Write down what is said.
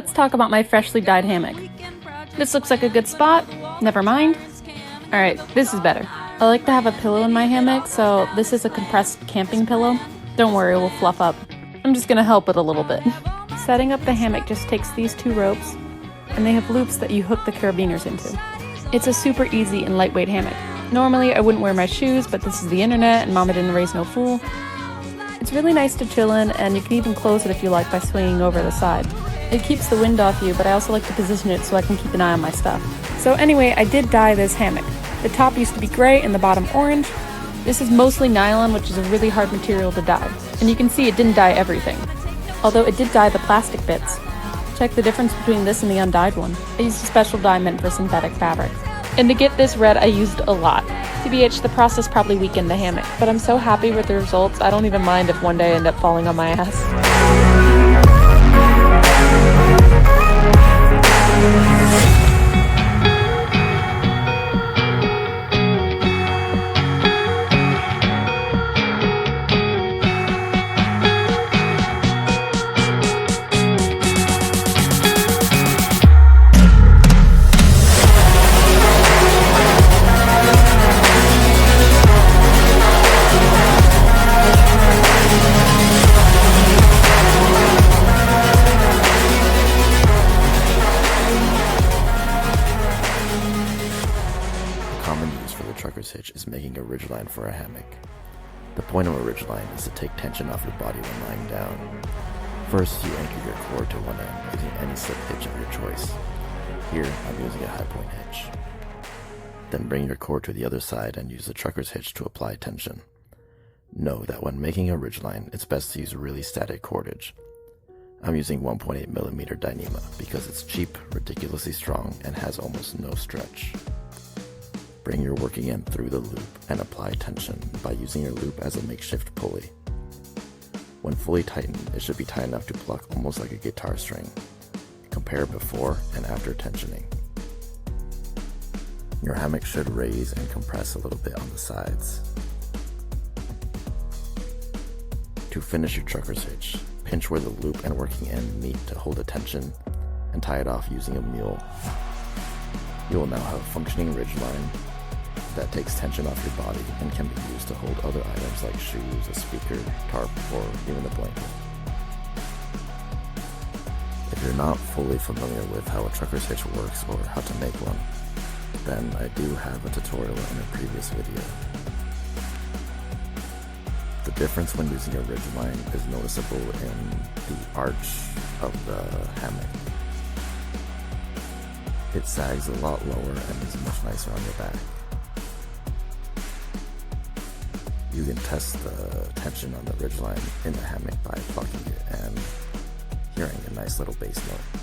let's talk about my freshly dyed hammock. This looks like a good spot. Never mind. Alright, this is better. I like to have a pillow in my hammock, so this is a compressed camping pillow. Don't worry, it will fluff up. I'm just gonna help it a little bit. Setting up the hammock just takes these two ropes, and they have loops that you hook the carabiners into. It's a super easy and lightweight hammock. Normally, I wouldn't wear my shoes, but this is the internet, and mama didn't raise no fool. It's really nice to chill in, and you can even close it if you like by swinging over the side. It keeps the wind off you, but I also like to position it so I can keep an eye on my stuff. So anyway, I did dye this hammock. The top used to be gray and the bottom orange. This is mostly nylon, which is a really hard material to dye. And you can see it didn't dye everything. Although it did dye the plastic bits. Check the difference between this and the undyed one. I used a special dye meant for synthetic fabric. And to get this red, I used a lot. TBH, the process probably weakened the hammock, but I'm so happy with the results, I don't even mind if one day I end up falling on my ass. Trucker's hitch is making a ridgeline for a hammock. The point of a ridgeline is to take tension off your body when lying down. First, you anchor your cord to one end using any slip hitch of your choice. Here, I'm using a high point hitch. Then bring your cord to the other side and use the trucker's hitch to apply tension. Know that when making a ridgeline, it's best to use really static cordage. I'm using 1.8mm Dyneema because it's cheap, ridiculously strong, and has almost no stretch. Bring your working end through the loop and apply tension by using your loop as a makeshift pulley. When fully tightened, it should be tight enough to pluck almost like a guitar string. Compare before and after tensioning. Your hammock should raise and compress a little bit on the sides. To finish your trucker's hitch, pinch where the loop and working end meet to hold a tension and tie it off using a mule. You will now have a functioning ridgeline that takes tension off your body and can be used to hold other items like shoes, a speaker, tarp, or even a blanket. If you're not fully familiar with how a trucker's hitch works or how to make one, then I do have a tutorial in a previous video. The difference when using a ridgeline is noticeable in the arch of the hammock. It sags a lot lower and is much nicer on your back. You can test the tension on the ridgeline in the hammock by plucking it and hearing a nice little bass note.